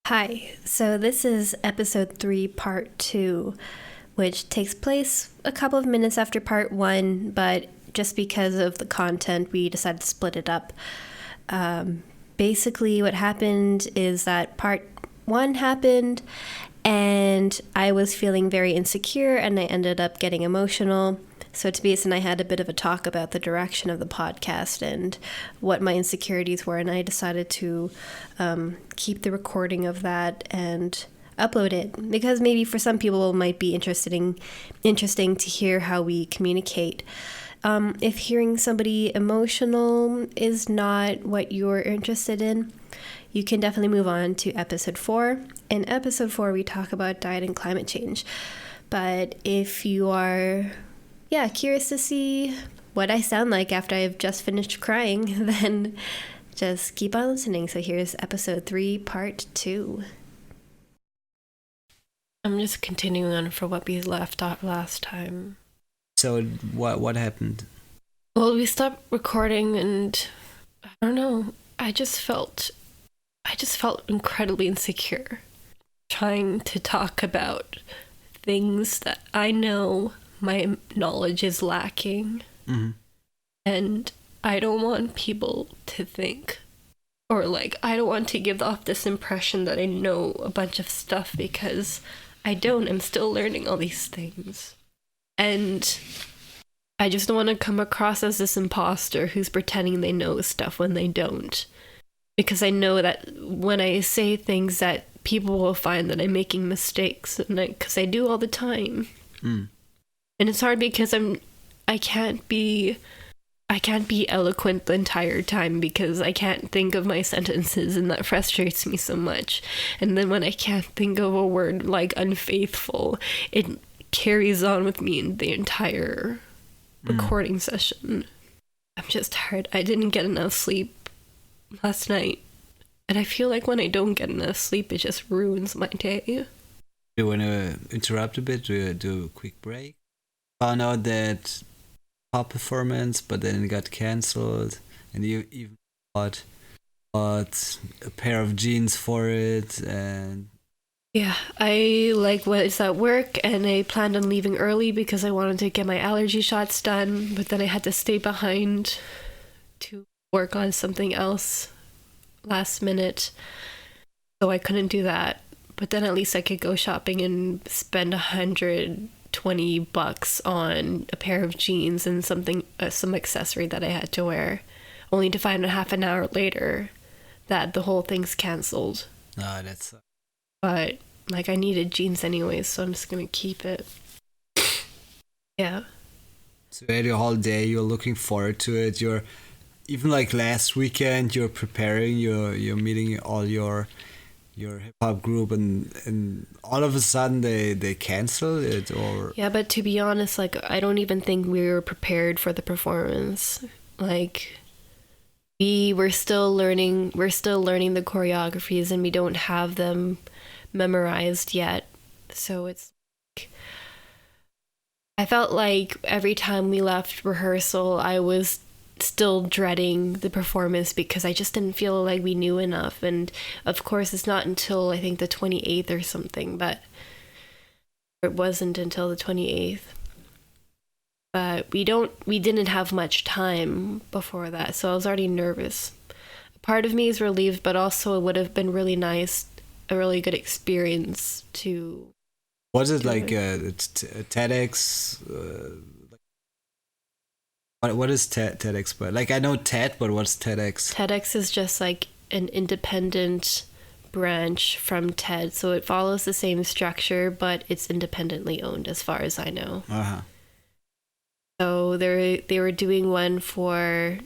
Hi, so this is episode 3, part 2, which takes place a couple of minutes after part 1, but just because of the content, we decided to split it up. Basically, what happened is that part 1 happened, and I was feeling very insecure, and I ended up getting emotional. So Tobias and I had a bit of a talk about the direction of the podcast and what my insecurities were, and I decided to keep the recording of that and upload it because maybe for some people it might be interesting to hear how we communicate. If hearing somebody emotional is not what you're interested in, you can definitely move on to episode 4. In episode 4, we talk about diet and climate change. But if you are curious to see what I sound like after I've just finished crying, then just keep on listening. So here's episode 3, part 2. I'm just continuing on for what we left off last time. So what happened? Well, we stopped recording and I don't know. I just felt incredibly insecure trying to talk about things that I know my knowledge is lacking. Mm-hmm. And I don't want people to think, or I don't want to give off this impression that I know a bunch of stuff because I don't. I'm still learning all these things. And I just don't want to come across as this imposter who's pretending they know stuff when they don't. Because I know that when I say things that people will find that I'm making mistakes, because I do all the time. Mm. And it's hard because I can't be eloquent the entire time because I can't think of my sentences, and that frustrates me so much. And then when I can't think of a word like unfaithful, it carries on with me in the entire recording session. I'm just tired. I didn't get enough sleep last night. And I feel like when I don't get enough sleep, it just ruins my day. Do you want to interrupt a bit? Do a quick break? Found out that pop performance, but then it got cancelled, and you even bought a pair of jeans for it, and yeah, I was at work, and I planned on leaving early because I wanted to get my allergy shots done, but then I had to stay behind to work on something else last minute, so I couldn't do that. But then at least I could go shopping and spend $120 on a pair of jeans and some accessory that I had to wear, only to find out half an hour later that the whole thing's canceled. no, that's. But I needed jeans anyways, so I'm just gonna keep it. Yeah. So you had your whole day. You're looking forward to it. You're even last weekend. You're preparing. You're meeting all your hip hop group, and all of a sudden they cancel it, or Yeah, but to be honest, I don't even think we were prepared for the performance. We were still learning. We're still learning the choreographies, and we don't have them memorized yet. So it's I felt like every time we left rehearsal, I was still dreading the performance because I just didn't feel like we knew enough. And of course, it's not until I think the 28th or something, but it wasn't until the 28th. But we didn't have much time before that, so I was already nervous. Part of me is relieved, but also it would have been really nice, a really good experience to. was it like a TEDx? What is TEDx? But I know TED, but what's TEDx? TEDx is just an independent branch from TED, so it follows the same structure, but it's independently owned as far as I know. Uh-huh. So they were doing one for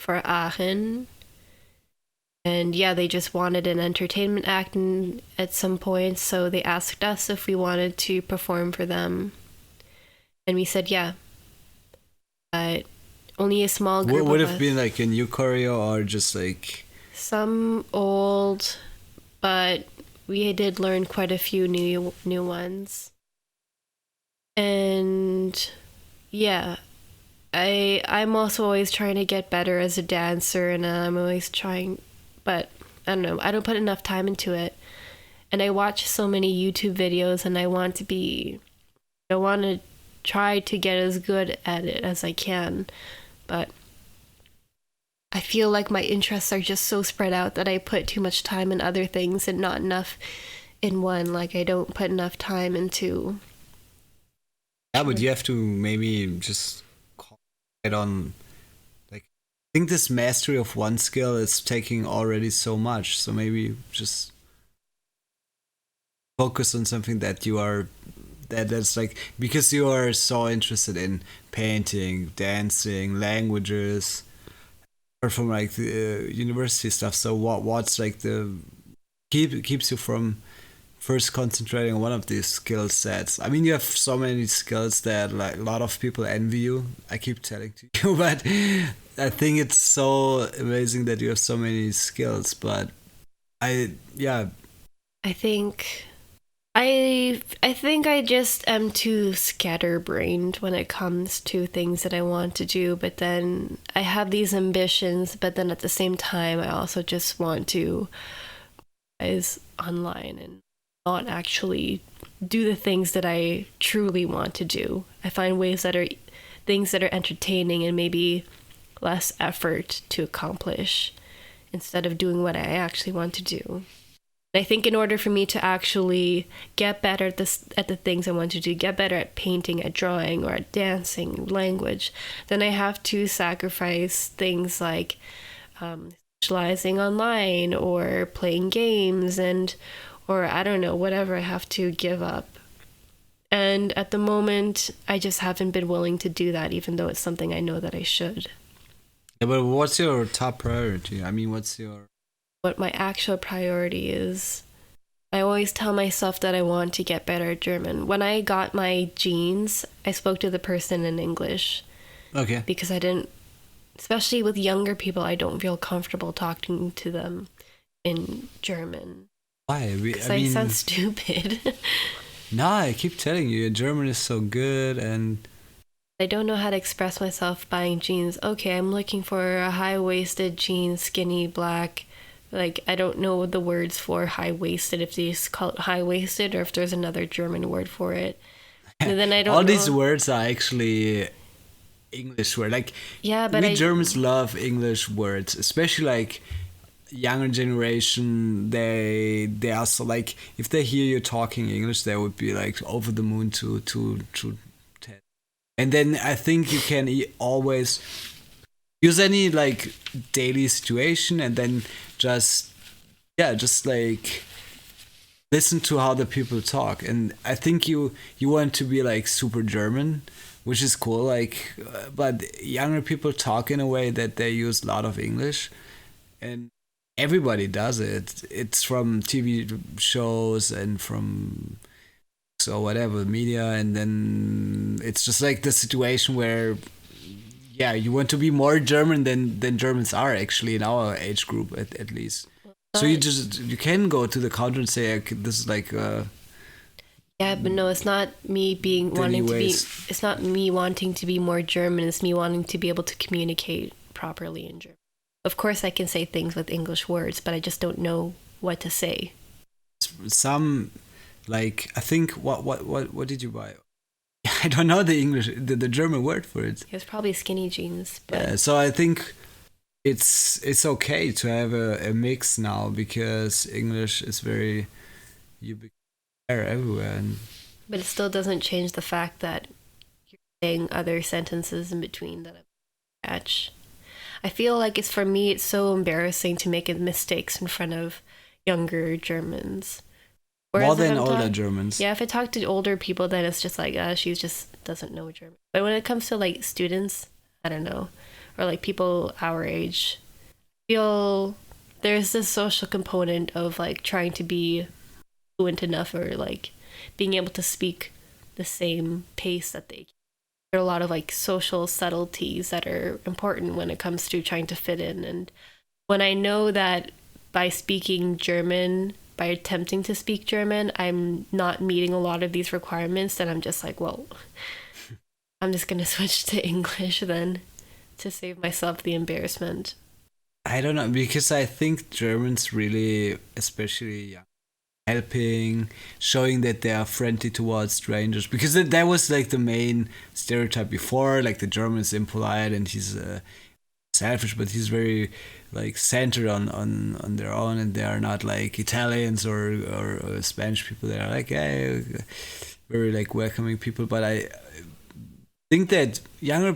Aachen, and they just wanted an entertainment act at some point, so they asked us if we wanted to perform for them, and we said yeah. But only a small group would of have us. been a new choreo, or just Some old, but we did learn quite a few new ones. And yeah, I'm also always trying to get better as a dancer, and I'm always trying, but I don't know, I don't put enough time into it. And I watch so many YouTube videos, and I want to try to get as good at it as I can. But I feel like my interests are just so spread out that I put too much time in other things and not enough in one. Like, I don't put enough time into... Yeah, but you have to maybe just concentrate on, like, I think this mastery of one skill is taking already so much. So maybe just focus on something that you are, that's like, because you are so interested in painting, dancing, languages, or from like the university stuff. So what's like the keeps you from first concentrating on one of these skill sets? I mean, you have so many skills that like a lot of people envy you. I keep telling to you, but I think it's so amazing that you have so many skills. But I think I just am too scatterbrained when it comes to things that I want to do, but then I have these ambitions, but then at the same time I also just want to is online and not actually do the things that I truly want to do. I find things that are entertaining and maybe less effort to accomplish instead of doing what I actually want to do. I think in order for me to actually get better at the things I want to do, get better at painting, at drawing, or at dancing, language, then I have to sacrifice things like socializing online or playing games or I don't know, whatever I have to give up. And at the moment, I just haven't been willing to do that, even though it's something I know that I should. Yeah, but what's your top priority? I mean, what my actual priority is? I always tell myself that I want to get better at German. When I got my genes, I spoke to the person in English. Okay. Because especially with younger people, I don't feel comfortable talking to them in German. Why? Because I sound stupid. Nah, I keep telling you, your German is so good, and I don't know how to express myself buying jeans. Okay, I'm looking for a high-waisted jean, skinny, black. Like, I don't know the words for high-waisted, if they just call it high-waisted or if there's another German word for it. And then I don't all know. These words are actually English words. Like, yeah, but we Germans love English words, especially like younger generation. They also like, if they hear you talking English, they would be like over the moon to 10. And then I think you can always use any like daily situation and then just like listen to how the people talk. And I think you want to be like super German, which is cool, like but younger people talk in a way that they use a lot of English, and everybody does it. It's from TV shows and from so whatever media, and then it's just like the situation where you want to be more German than Germans are actually in our age group at least. So you can go to the counter and say, okay, this is like yeah, but no, it's not me it's not me wanting to be more German, it's me wanting to be able to communicate properly in German. Of course I can say things with English words, but I just don't know what to say. Some, like, I think what did you buy? I don't know the German word for it. It was probably skinny jeans. But... yeah, so I think it's okay to have a mix now, because English is very ubiquitous everywhere. But it still doesn't change the fact that you're saying other sentences in between that I catch. I feel like it's so embarrassing to make mistakes in front of younger Germans. Whereas more than older Germans. Yeah, if I talk to older people, then it's just like, she just doesn't know German. But when it comes to like students, I don't know, or like people our age, I feel there's this social component of like trying to be fluent enough, or like being able to speak the same pace that they can. There are a lot of like social subtleties that are important when it comes to trying to fit in. And when I know that by speaking German, by attempting to speak German, I'm not meeting a lot of these requirements, then I'm just like, well, I'm just going to switch to English then to save myself the embarrassment. I don't know, because I think Germans really, especially young, helping, showing that they are friendly towards strangers, because that was like the main stereotype before. Like the German is impolite and he's selfish, but he's very like centered on their own, and they are not like Italians or Spanish people. They are like, hey, very like welcoming people. But I think that younger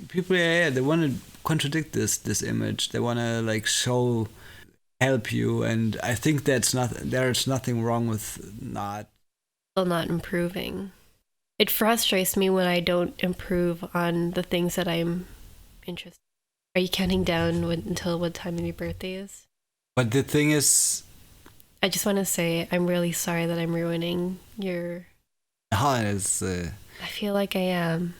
people, yeah, they want to contradict this image. They want to like help you, and I think there's nothing wrong with not. Still not improving. It frustrates me when I don't improve on the things that I'm interested. Are you counting down until what time of your birthday is? But the thing is, I just want to say I'm really sorry that I'm ruining your. it's. I feel like I am.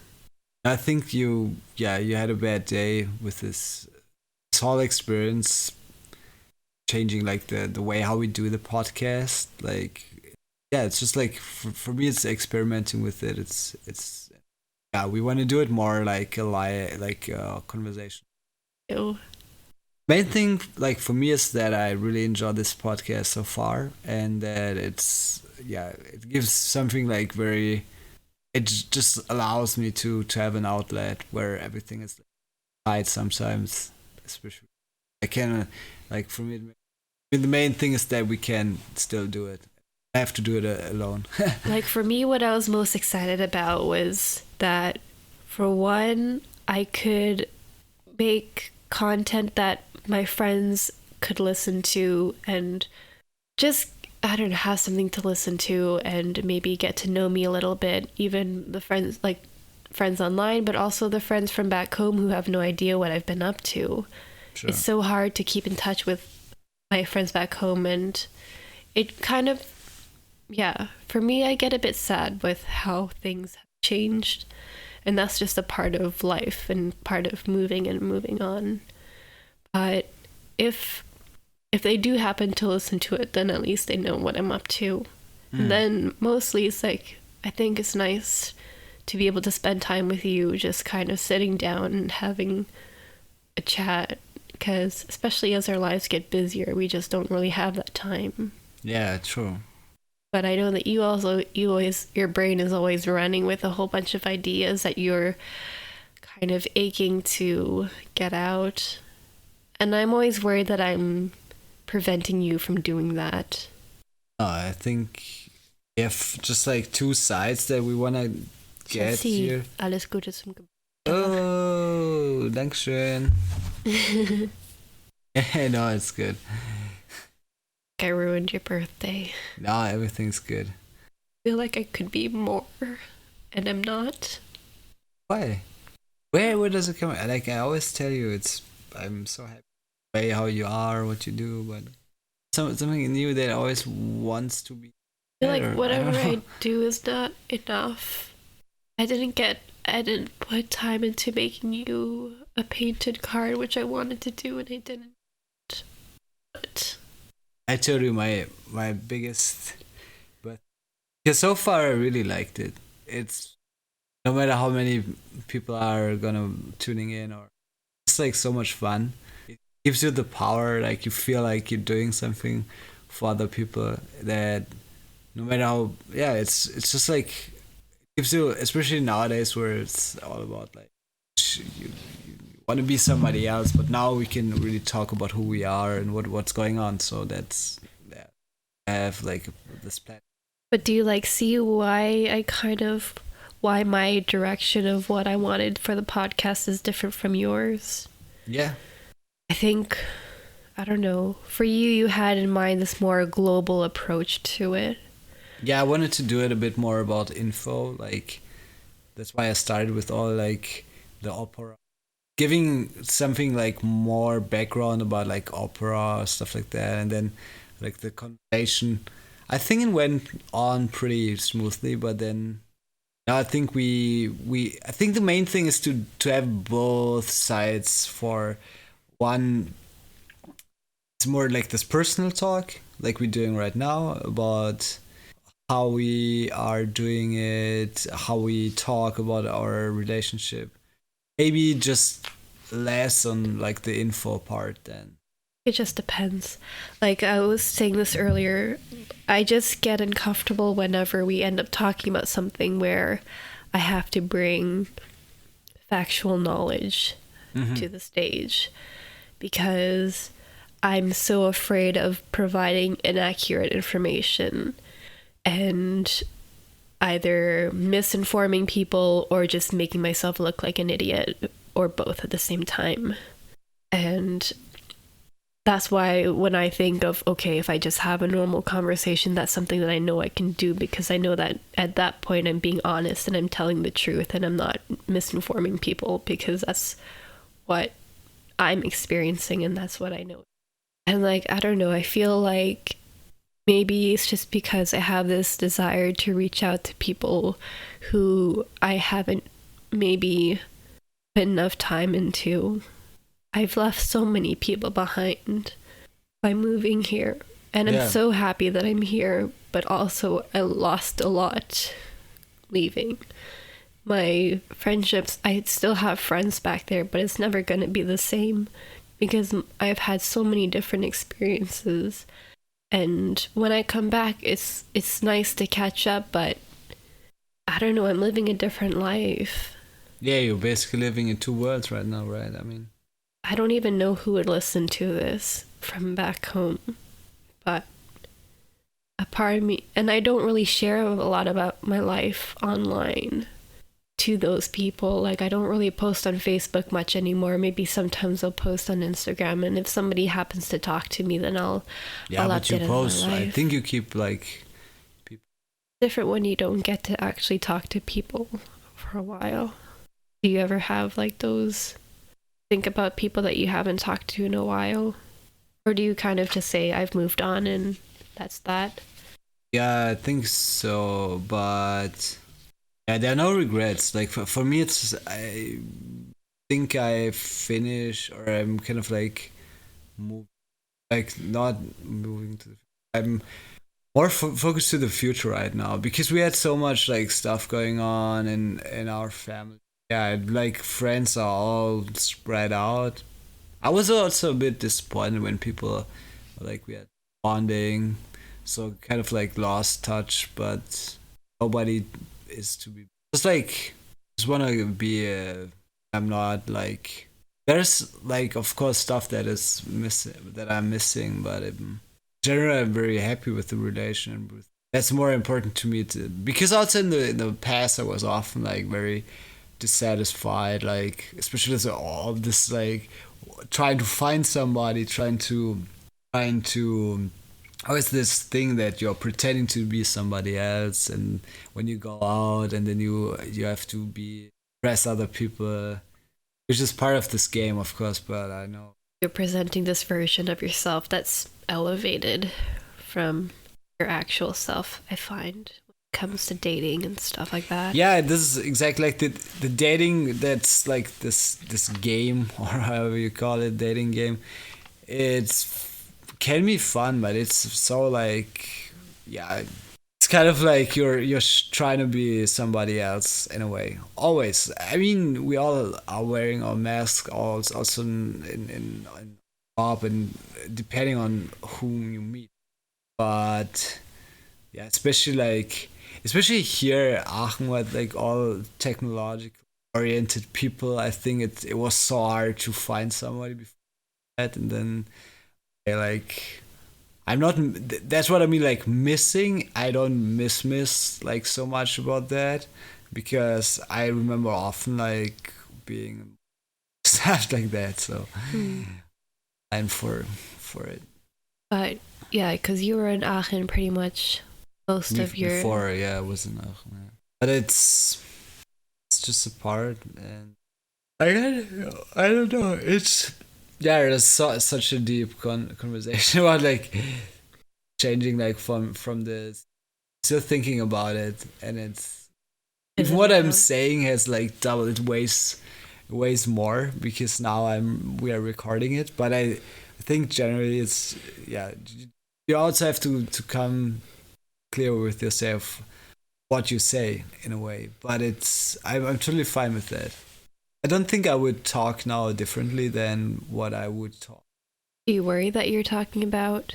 I think you had a bad day with this whole experience, changing like the way how we do the podcast. Like, yeah, it's just like for me, it's experimenting with it. It's yeah, we want to do it more like a conversation. Ew. Main thing like for me is that I really enjoy this podcast so far, and that it gives something like very. It just allows me to have an outlet where everything is tight sometimes, especially I can like for me. The main thing is that we can still do it. I have to do it alone. Like for me, what I was most excited about was that, for one, I could make content that my friends could listen to and just, I don't know, have something to listen to and maybe get to know me a little bit. Even the friends, like friends online, but also the friends from back home who have no idea what I've been up to. Sure. It's so hard to keep in touch with my friends back home, and it kind of, yeah, for me, I get a bit sad with how things have changed, and that's just a part of life and part of moving on. But if they do happen to listen to it, then at least they know what I'm up to. And then mostly it's like, I think it's nice to be able to spend time with you, just kind of sitting down and having a chat, because especially as our lives get busier, we just don't really have that time. Yeah, true. But I know that your brain is always running with a whole bunch of ideas that you're kind of aching to get out. And I'm always worried that I'm preventing you from doing that. I think we have just like two sides that we want to get here. Alles Gute zum Geburtstag. Oh, Dankeschön. Yeah, no, it's good. I ruined your birthday. No, everything's good. I feel like I could be more, and I'm not. Why? Where does it come? Like I always tell you, I'm so happy the way how you are, what you do, but something new that always wants to be. I feel like whatever I do is not enough. I didn't put time into making you a painted card, which I wanted to do, and I didn't. But I told you my biggest, but because so far I really liked it. It's no matter how many people are gonna tuning in, or it's like so much fun. It gives you the power, like you feel like you're doing something for other people. That no matter how, yeah, it's just like it gives you, especially nowadays where it's all about like you want to be somebody else, but now we can really talk about who we are and what's going on. So that's, yeah, I have like this plan. But do you like see why my direction of what I wanted for the podcast is different from yours? Yeah. I think, I don't know, for you had in mind this more global approach to it. Yeah, I wanted to do it a bit more about info, like that's why I started with all like the opera, giving something like more background about like opera, stuff like that, and then like the conversation. I think it went on pretty smoothly, but then I think I think the main thing is to have both sides. For one, it's more like this personal talk, like we're doing right now, about how we are doing it, how we talk about our relationship. Maybe just less on like the info part then. It just depends. Like I was saying this earlier, I just get uncomfortable whenever we end up talking about something where I have to bring factual knowledge to the stage, because I'm so afraid of providing inaccurate information and either misinforming people or just making myself look like an idiot, or both at the same time. And that's why when I think of, okay, if I just have a normal conversation, that's something that I know I can do, because I know that at that point I'm being honest and I'm telling the truth and I'm not misinforming people, because that's what I'm experiencing and that's what I know. And like, I don't know, I feel like maybe it's just because I have this desire to reach out to people who I haven't maybe put enough time into. I've left so many people behind by moving here, and I'm so happy that I'm here, but also I lost a lot leaving. My friendships, I still have friends back there, but it's never going to be the same because I've had so many different experiences. And when I come back, it's nice to catch up, but I don't know, I'm living a different life. Yeah, you're basically living in two worlds right now, right? I mean, I don't even know who would listen to this from back home, but a part of me, and I don't really share a lot about my life online to those people. Like, I don't really post on Facebook much anymore. Maybe sometimes I'll post on Instagram, and if somebody happens to talk to me, then I'll update it on my life. I think you keep like people. Different when you don't get to actually talk to people for a while. Do you ever have like those, think about people that you haven't talked to in a while? Or do you kind of just say, I've moved on and that's that? Yeah, I think so, but yeah, there are no regrets. Like for me, it's I think I finish, or I'm kind of like not moving to. I'm more focused to the future right now, because we had so much like stuff going on in our family. Yeah, like friends are all spread out. I was also a bit disappointed when people like we had bonding, so kind of like lost touch, but nobody is to be just like just want to be I'm not like there's like of course stuff that is missing that I'm missing, but generally I'm very happy with the relation. That's more important to me because also in the past I was often like very dissatisfied, like especially as all this like trying to find somebody, trying to always this thing that you're pretending to be somebody else, and when you go out and then you have to be impress other people, which is part of this game, of course. But I know you're presenting this version of yourself that's elevated from your actual self, I find, when it comes to dating and stuff like that. Yeah, this is exactly like the dating, that's like this game, or however you call it, dating game. It's can be fun, but it's so like, yeah, it's kind of like you're trying to be somebody else in a way. Always. I mean, we all are wearing our masks, also in job, and depending on whom you meet. But yeah, especially here Aachen, with like all technological oriented people, I think it was so hard to find somebody before that, and then like I'm not, that's what I mean, like missing. I don't miss like so much about that, because I remember often like being sad like that, so I'm for it. But yeah, because you were in Aachen pretty much most of your before. Yeah, I was in Aachen, yeah. But it's just a part, and I don't know, it's yeah, there's such a deep conversation about like changing like from this, still thinking about it, and it's even what I'm saying has like doubled, it weighs more, because now we are recording it. But I think generally it's, yeah, you also have to come clear with yourself what you say in a way. But I'm totally fine with that. I don't think I would talk now differently than what I would talk. Do you worry that you're talking about?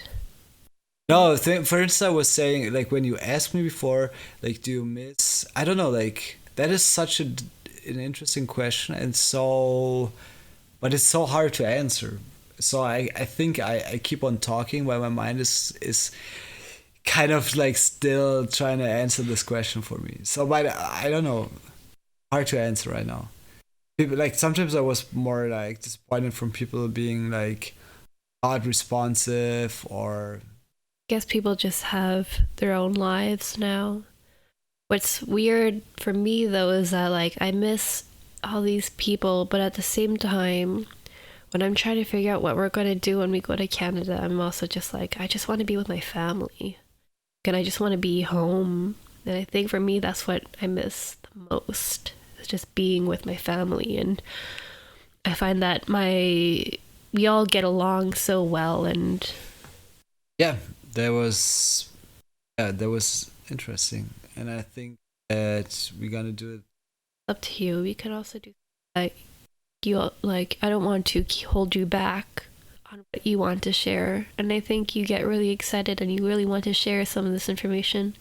No, for instance, I was saying, like, when you asked me before, like, do you miss? I don't know, like, that is such an interesting question, and so, but it's so hard to answer. So I think I keep on talking while my mind is kind of like still trying to answer this question for me. So, but I don't know, hard to answer right now. People like sometimes I was more like disappointed from people being like not responsive or Guess people just have their own lives now. What's weird for me though is that like I miss all these people, but at the same time, when I'm trying to figure out what we're going to do when we go to Canada, I'm also just like, I just want to be with my family. And I just want to be home. And I think for me, that's what I miss the most. Is just being with my family. And I find that we all get along so well. And yeah, that was that was interesting, and I think that we're gonna do it. up to you. We could also do like you like. I don't want to hold you back on what you want to share. And I think you get really excited and you really want to share some of this information.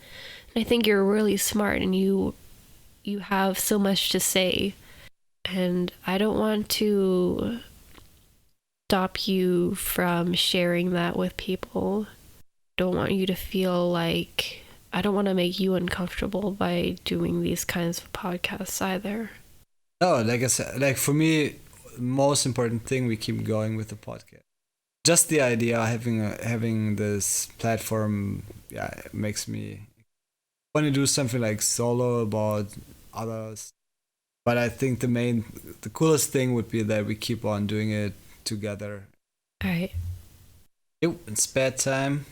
And I think you're really smart and you have so much to say. And I don't want to stop you from sharing that with people. Don't want you to feel like I don't want to make you uncomfortable by doing these kinds of podcasts either. No, like I said, like for me, most important thing we keep going with the podcast. Just the idea of having this platform, yeah, it makes me want to do something like solo about others. But I think the coolest thing would be that we keep on doing it together. All right. Yep, in spare time.